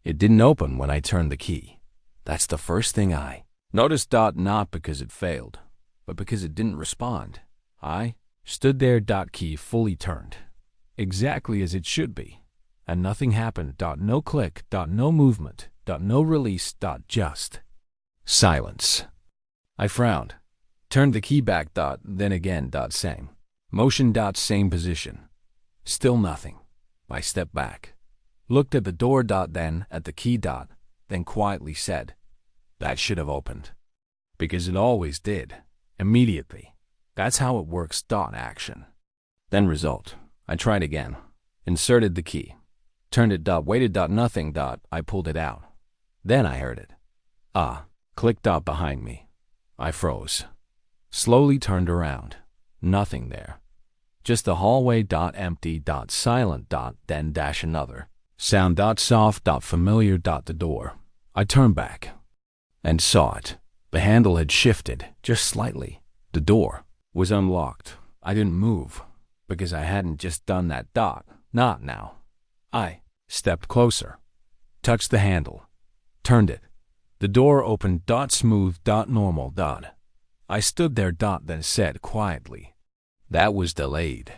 It didn't open when I turned the key. That's the first thing I noticed. Not because it failed, but because it didn't respond. I stood there. Key fully turned, exactly as it should be, and nothing happened. No click. No movement. No release. Just silence. I frowned, turned the key back. Then again. Same motion. Same position. Still nothing. I stepped back, looked at the door. Then at the key. Then quietly said, "That should have opened." Because it always did. Immediately. That's how it works. Action. Then result. I tried again. Inserted the key. Turned it. Waited. Nothing. I pulled it out. Then I heard it. Click. Behind me. I froze. Slowly turned around. Nothing there. Just the hallway. Empty. Silent. Then another sound. Soft. Familiar. The door. I turned back and saw it. The handle had shifted just slightly. The door was unlocked. I didn't move because I hadn't just done that. Not now. I stepped closer, touched the handle, turned it. The door opened. Smooth. Normal. I stood there. Then said quietly, "That was delayed."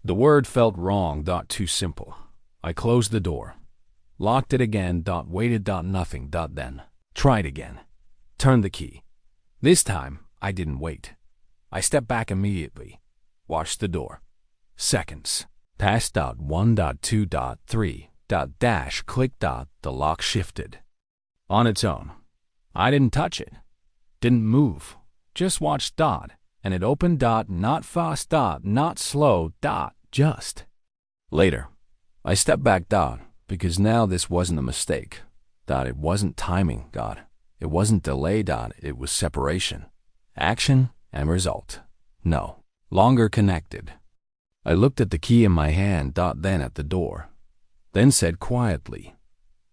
The word felt wrong. Too simple. I closed the door, locked it again. Waited. Nothing. Then tried again. Turned the key. This time, I didn't wait. I stepped back immediately, watched the door. Seconds passed. 1. 2. 3. Click. The lock shifted on its own. I didn't touch it, didn't move, just watched. And it opened. Not fast. Not slow. Just. Later, I stepped back. Because now this wasn't a mistake. It wasn't timing. It wasn't delay. It was separation. Action and result. No longer connected. I looked at the key in my hand. Then at the door. Then said quietly,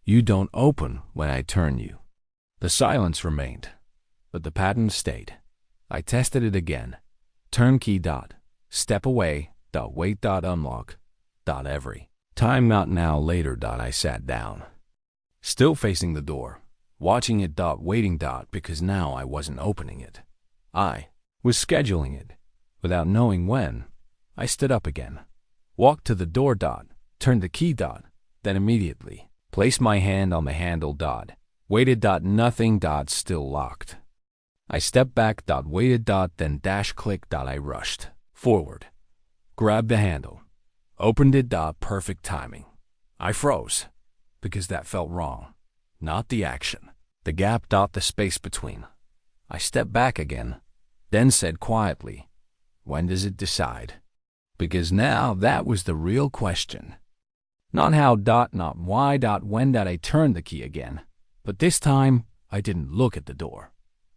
"You don't open when I turn you." The silence remained, but the pattern stayed. I tested it again. Turn key. Step away. Wait. Unlock. Every time. Not now. Later. I sat down, still facing the door, watching it. Waiting. Because now I wasn't opening it. I was scheduling it, without knowing when. I stood up again, walked to the door. Turned the key. Then immediately placed my hand on the handle. Waited. Nothing. Still locked. I stepped back. Waited. Then click. I rushed forward, grabbed the handle, opened it. Perfect timing. I froze because that felt wrong. Not the action, the gap. The space between. I stepped back again, then said quietly, "When does it decide?" Because now that was the real question. Not how. Not why. When. I turned the key again, but this time I didn't look at the door.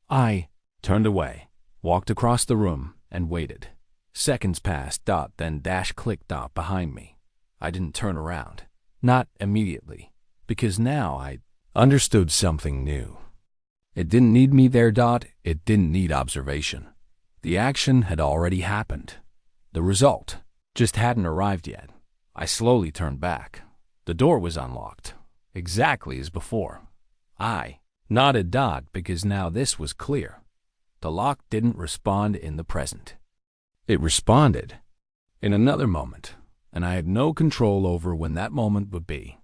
I turned away, walked across the room, and waited. Seconds passed. Then click. Behind me. I didn't turn around. Not immediately, because now I understood something new. It didn't need me there. It didn't need observation. The action had already happened. The result just hadn't arrived yet. I slowly turned back. The door was unlocked, exactly as before. I nodded. Because now this was clear. The lock didn't respond in the present. It responded in another moment, and I had no control over when that moment would be.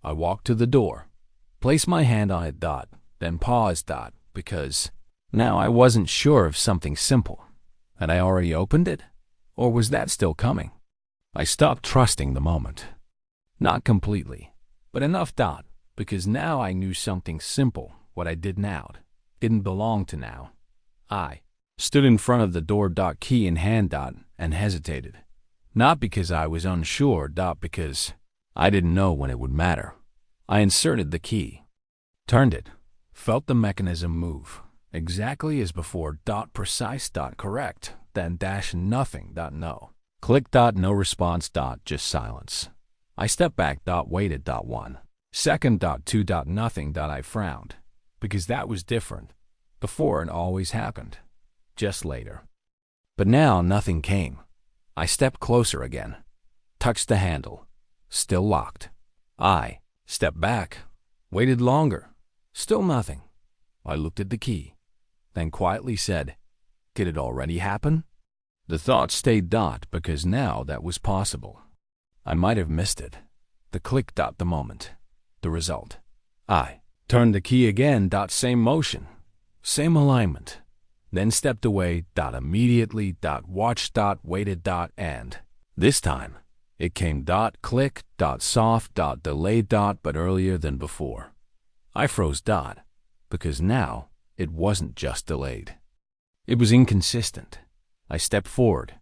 I walked to the door, placed my hand on it. Then paused. Because now I wasn't sure of something simple. Had I already opened it? Or was that still coming? I stopped trusting the moment. Not completely, but enough. Because now I knew something simple. What I did now didn't belong to now. I stood in front of the door. Key in hand. And hesitated. Not because I was unsure. Because I didn't know when it would matter. I inserted the key, turned it, felt the mechanism move, exactly as before. Precise. Correct. Then nothing. No. Click. No response. Just silence. I stepped back. Waited. 1 second. 2. Nothing. I frowned, because that was different. Before it always happened. Just later. But now nothing came. I stepped closer again, touched the handle, still locked. I stepped back, Waited longer. Still nothing. I looked at the key, then quietly said, "Could it already happen?" The thought stayed dot because now that was possible. I might have missed it. The click dot the moment. The result. I turned the key again dot same motion. Same alignment. Then stepped away dot immediately dot watched dot waited dot and this time it came dot click dot soft dot delayed dot but earlier than before. I froze dot because now it wasn't just delayed. It was inconsistent. I stepped forward,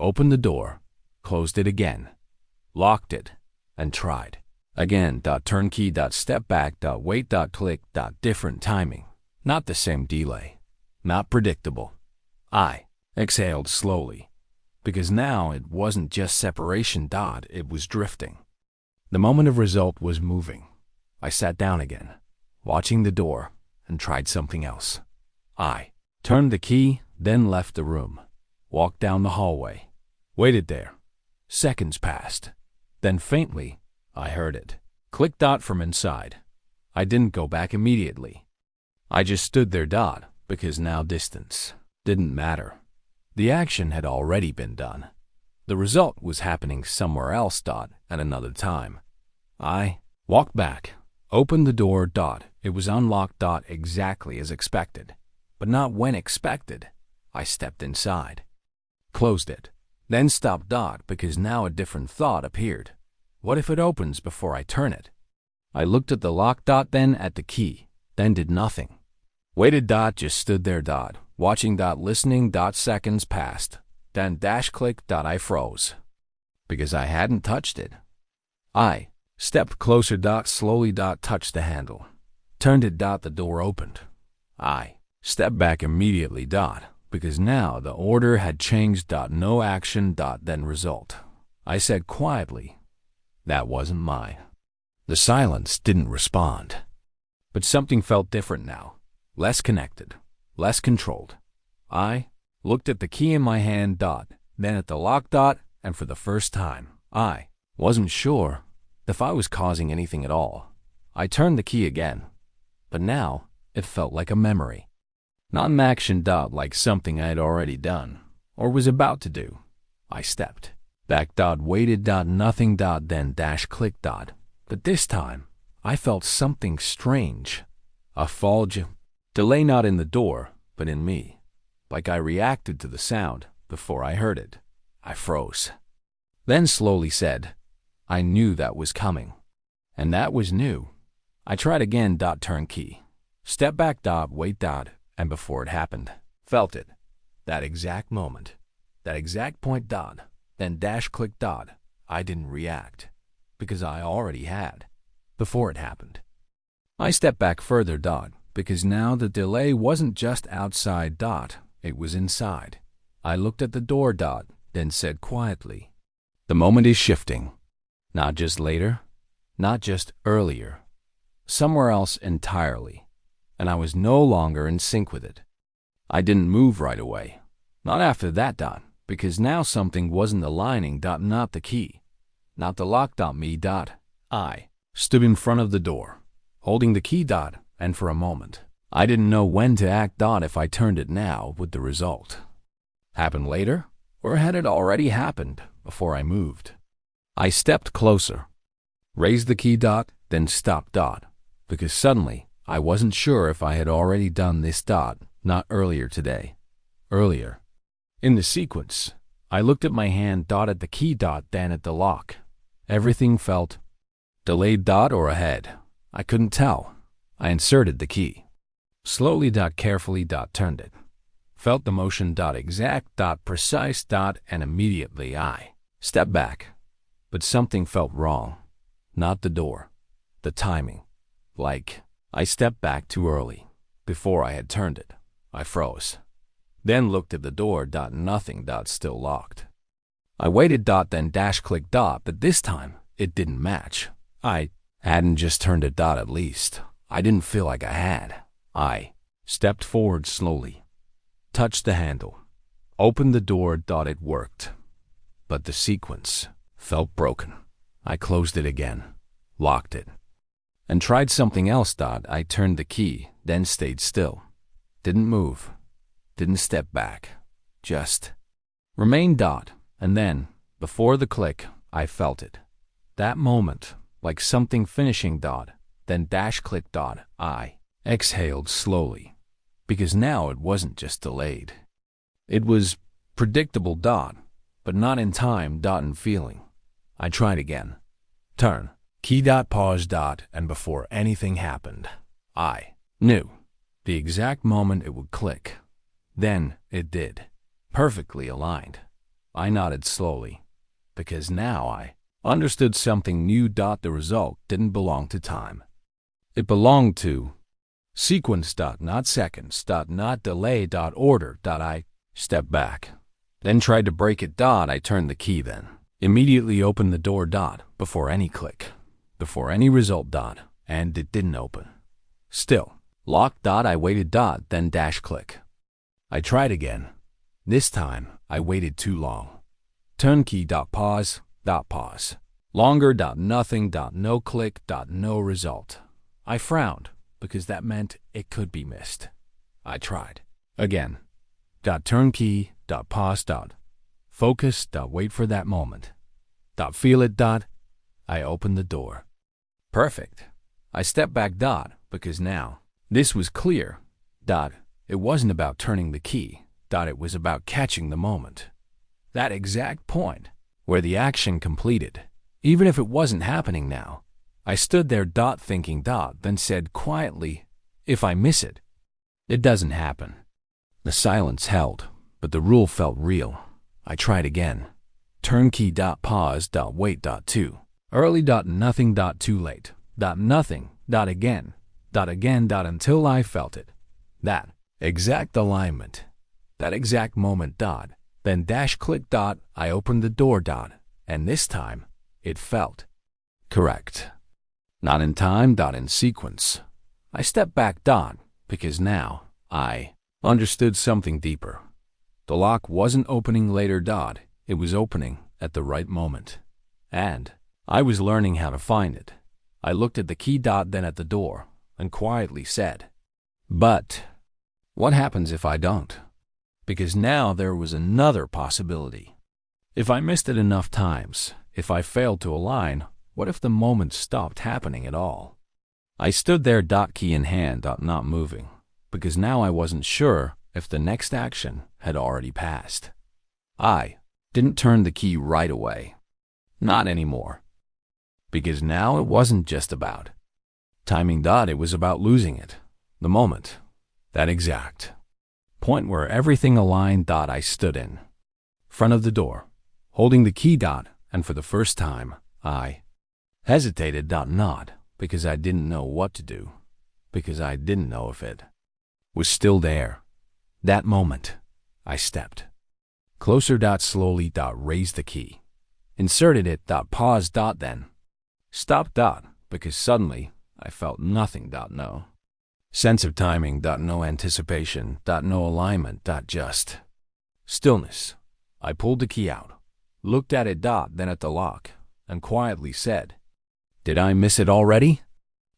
opened the door, closed it again, locked it, and tried. Again, dot turnkey, dot step back, dot wait, dot click, dot different timing. Not the same delay. Not predictable. I exhaled slowly, because now it wasn't just separation dot, it was drifting. The moment of result was moving. I sat down again, watching the door, and tried something else. I turned the key, then left the room, walked down the hallway, waited there. Seconds passed. Then faintly, I heard it. Click dot from inside. I didn't go back immediately. I just stood there dot, because now distance didn't matter. The action had already been done. The result was happening somewhere else dot at another time. I walked back, opened the door dot. It was unlocked dot exactly as expected, but not when expected. I stepped inside, closed it, then stopped dot because now a different thought appeared. What if it opens before I turn it? I looked at the lock dot, then at the key, then did nothing. Waited dot, just stood there dot, watching dot, listening dot. Seconds passed, then dash click dot. I froze because I hadn't touched it. I stepped closer dot, slowly dot, touched the handle, turned it dot. The door opened. I stepped back immediately dot because now the order had changed dot. No action dot, then result. I said quietly, "That wasn't mine." The silence didn't respond, but something felt different now, less connected, less controlled. I looked at the key in my hand dot, then at the lock dot, and for the first time, I wasn't sure if I was causing anything at all. I turned the key again, but now it felt like a memory. Not an action dot, like something I had already done or was about to do. I stepped back dot, waited dot, nothing dot, then dash click dot. But this time, I felt something strange. A false delay, not in the door, but in me. Like I reacted to the sound before I heard it. I froze. Then slowly said, "I knew that was coming." And that was new. I tried again dot, turn key. Step back dot, wait dot, and before it happened, felt it. That exact moment. That exact point dot. Then dash click dot. I didn't react, because I already had, before it happened. I stepped back further dot, because now the delay wasn't just outside dot, it was inside. I looked at the door dot, then said quietly, "The moment is shifting. Not just later, not just earlier. Somewhere else entirely." And I was no longer in sync with it. I didn't move right away. Not after that dot, because now something wasn't aligning dot, not the key, not the lock dot, me dot. I stood in front of the door, holding the key dot, and for a moment, I didn't know when to act dot. If I turned it now, would the result happen later, or had it already happened before I moved? I stepped closer, raised the key dot, then stopped dot, because suddenly I wasn't sure if I had already done this dot, not earlier today. Earlier. In the sequence, I looked at my hand dot, at the key dot, then at the lock. Everything felt delayed dot or ahead. I couldn't tell. I inserted the key. Slowly dot, carefully dot, turned it. Felt the motion dot, exact dot, precise dot, and immediately I stepped back. But something felt wrong. Not the door. The timing. Like I stepped back too early. Before I had turned it, I froze. Then looked at the door dot, nothing dot, still locked. I waited dot, then dash click dot, but this time it didn't match. I hadn't just turned it dot, at least. I didn't feel like I had. I stepped forward slowly, touched the handle, opened the door dot, it worked. But the sequence felt broken. I closed it again, locked it, and tried something else. I turned the key, then stayed still. Didn't move. Didn't step back. Just remained. And then, before the click, I felt it. That moment, like something finishing. Then dash click. I exhaled slowly, because now it wasn't just delayed. It was predictable. But not in time. In feeling. I tried again. Turn. Key. Pause. And before anything happened, I knew the exact moment it would click. Then it did. Perfectly aligned. I nodded slowly, because now I understood something new. The result didn't belong to time. It belonged to sequence. Not seconds. Not delay. Order. I stepped back, then tried to break it. I turned the key, then immediately opened the door. Before any click, before any result. And it didn't open. Still locked. I waited. Then dash click. I tried again. This time, I waited too long. Turn key. Pause. Pause. Longer. Nothing. No click. No result. I frowned, because that meant it could be missed. I tried again. Turn key. Pause. Focus. Wait for that moment. Feel it. I opened the door. Perfect. I stepped back. Because now this was clear. It wasn't about turning the key. It was about catching the moment. That exact point where the action completed, even if it wasn't happening now. I stood there. Thinking. Then said quietly, if I miss it, it doesn't happen. The silence held, but the rule felt real. I tried again. Turn key. Pause. Wait. Too early. Nothing. Too late. Nothing. Again. Again. Until I felt it. That exact alignment. That exact moment. Then dash click. I opened the door. And this time, it felt correct. Not in time. In sequence. I stepped back. Because now I understood something deeper. The lock wasn't opening later. It was opening at the right moment. And I was learning how to find it. I looked at the key. Then at the door, and quietly said, but what happens if I don't? Because now there was another possibility. If I missed it enough times, if I failed to align, what if the moment stopped happening at all? I stood there. Key in hand. Not moving, because now I wasn't sure if the next action had already passed. I didn't turn the key right away. Not anymore. Because now it wasn't just about timing. It was about losing it. The moment. That exact point where everything aligned. I stood in front of the door, holding the key. And for the first time, I hesitated. Not because I didn't know what to do, because I didn't know if it was still there. That moment, I stepped closer. Slowly. Raised the key, inserted it. Paused. Then stopped. Because suddenly I felt nothing. No sense of timing. No anticipation. No alignment. Just stillness. I pulled the key out, looked at it. Then at the lock, and quietly said, did I miss it already?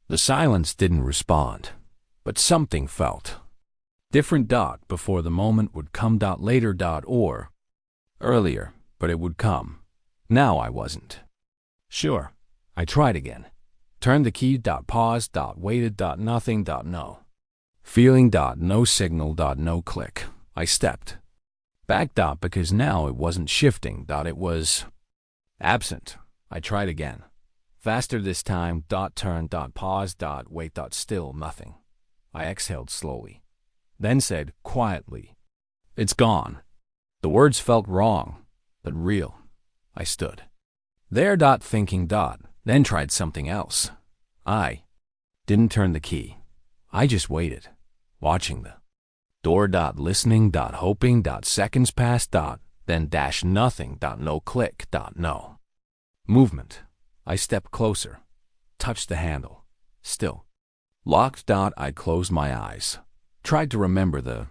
The silence didn't respond, but something felt different. Before the moment would come. Later. Or earlier, but it would come. Now I wasn't sure. I tried again. Turned the key. Pause. Waited. Nothing. No feeling. No signal. No click. I stepped back. Because now it wasn't shifting. It was absent. I tried again. Faster this time. Turn. Pause. Wait. Still nothing. I exhaled slowly, then said quietly, it's gone. The words felt wrong, but real. I stood there. Thinking. Then tried something else. I didn't turn the key. I just waited, watching the door. Listening. Hoping. Seconds passed. Then dash nothing. No click. No movement. I stepped closer, touched the handle. Still locked. I closed my eyes, tried to remember the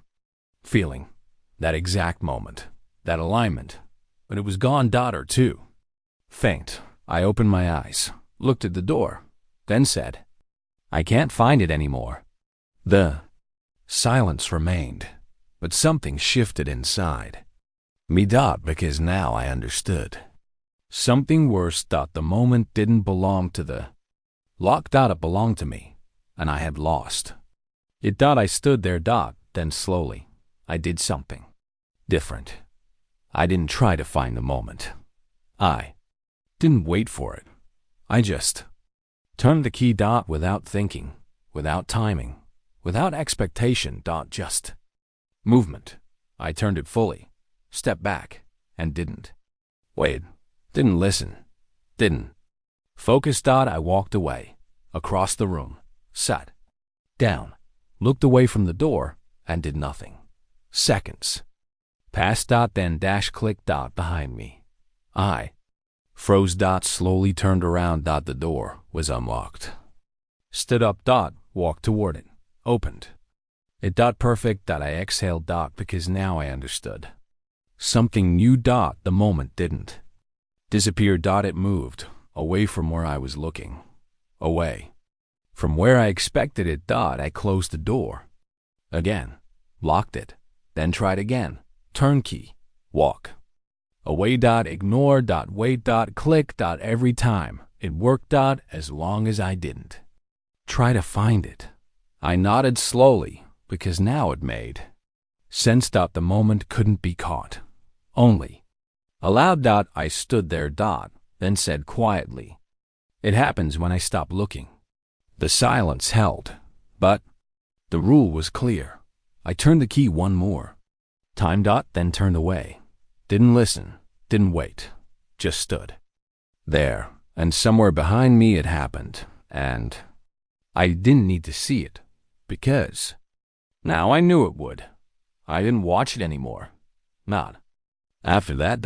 feeling, that exact moment, that alignment, but it was gone. Or two. Faint. I opened my eyes, looked at the door, then said, I can't find it anymore. The silence remained, but something shifted inside me. Because now I understood. Something worse. The moment didn't belong to the lock. It belonged to me, and I had lost it. I stood there. Then slowly, I did something different. I didn't try to find the moment. I didn't wait for it. I just turned the key. Without thinking, without timing, without expectation. Just movement. I turned it fully, stepped back, and didn't wait, didn't listen, didn't focus. I walked away, across the room, sat down, looked away from the door, and did nothing. Seconds passed. Then clicked. Behind me. I froze. Slowly turned around. The door was unlocked. Stood up. Walked toward it. Opened it. Perfect. I exhaled. Because now I understood. Something new. The moment didn't disappear. It moved away from where I was looking. Away from where I expected it. I closed the door again, locked it, then tried again. Turnkey. Walk away. Ignore. Wait. Click. Every time it worked. As long as I didn't try to find it. I nodded slowly, because now it made sense. The moment couldn't be caught. Only allowed. I stood there. Then said quietly, "It happens when I stop looking." The silence held, but the rule was clear. I turned the key one more time. Then turned away. Didn't listen, didn't wait, just stood there. And somewhere behind me it happened, and I didn't need to see it, because now I knew it would. I didn't watch it anymore. Not after that.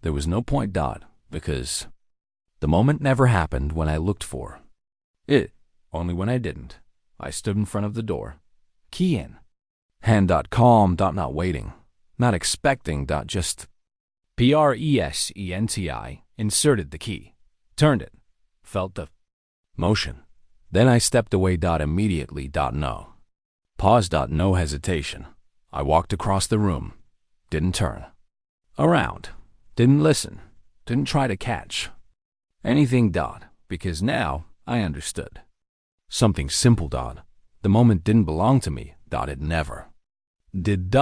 There was no point. Because the moment never happened when I looked for it, only when I didn't. I stood in front of the door, key in hand. Calm. Not waiting, not expecting. Just presenti. Inserted the key, turned it, felt the motion. Then I stepped away. Immediately. No pause. No hesitation. I walked across the room, didn't turn around, didn't listen, didn't try to catch anything. Because now I understood something simple. The moment didn't belong to me. It never did.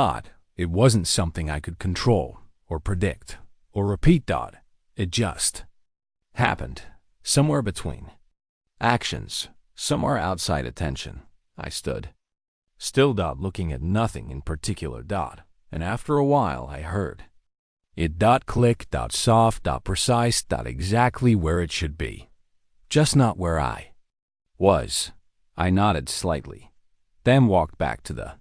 It wasn't something I could control or predict or repeat. It just happened somewhere between actions, somewhere outside attention. I stood still. Looking at nothing in particular. And after a while I heard it. Click. Soft. Precise. Exactly where it should be. Just not where I was. I nodded slightly, then walked back to the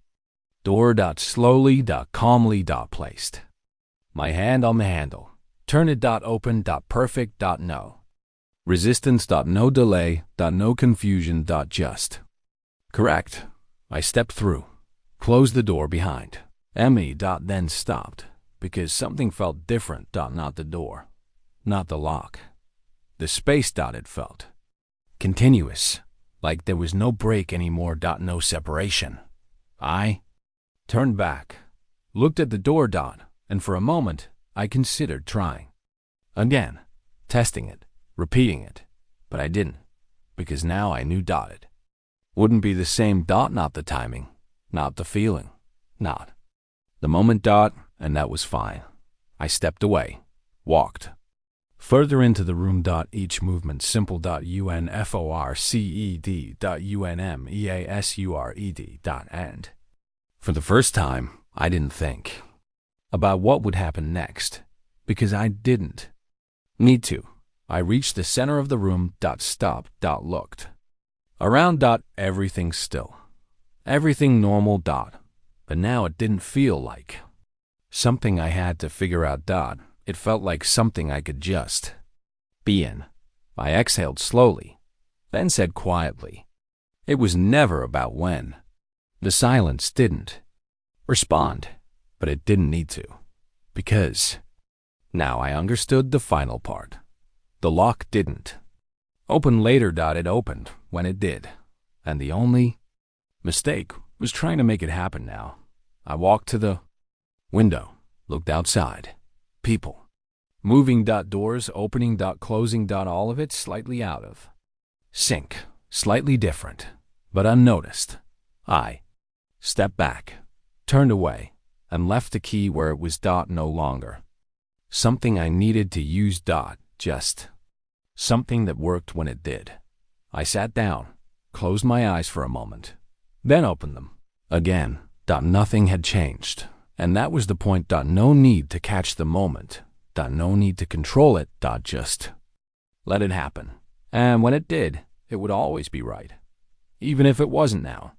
door. Slowly. Calmly. Placed my hand on the handle. Turn it. Open. Perfect. No resistance. No delay. No confusion. Just correct. I stepped through, closed the door behind me. Then stopped, because something felt different. Not the door, not the lock, the space. It felt continuous, like there was no break anymore. No separation. I turned back, looked at the door. And for a moment I considered trying again, testing it, repeating it, but I didn't, because now I knew. It wouldn't be the same. Not the timing, not the feeling, not the moment. And that was fine. I stepped away, walked further into the room. Each movement simple. Unforced. Unmeasured. And for the first time, I didn't think about what would happen next, because I didn't need to. I reached the center of the room. Stopped. Looked around. Everything still, everything normal. But now it didn't feel like something I had to figure out. It felt like something I could just be in. I exhaled slowly, then said quietly, "It was never about when." The silence didn't respond, but it didn't need to, because now I understood the final part. The lock didn't open later. It opened when it did. And the only mistake was trying to make it happen now. I walked to the window, looked outside. People. Moving. Doors opening. Closing. All of it slightly out of sync, slightly different, but unnoticed. I stepped back, turned away, and left the key where it was. No longer something I needed to use. Just something that worked when it did. I sat down, closed my eyes for a moment, then opened them again. Nothing had changed, and that was the point. No need to catch the moment. No need to control it. Just let it happen. And when it did, it would always be right, even if it wasn't now.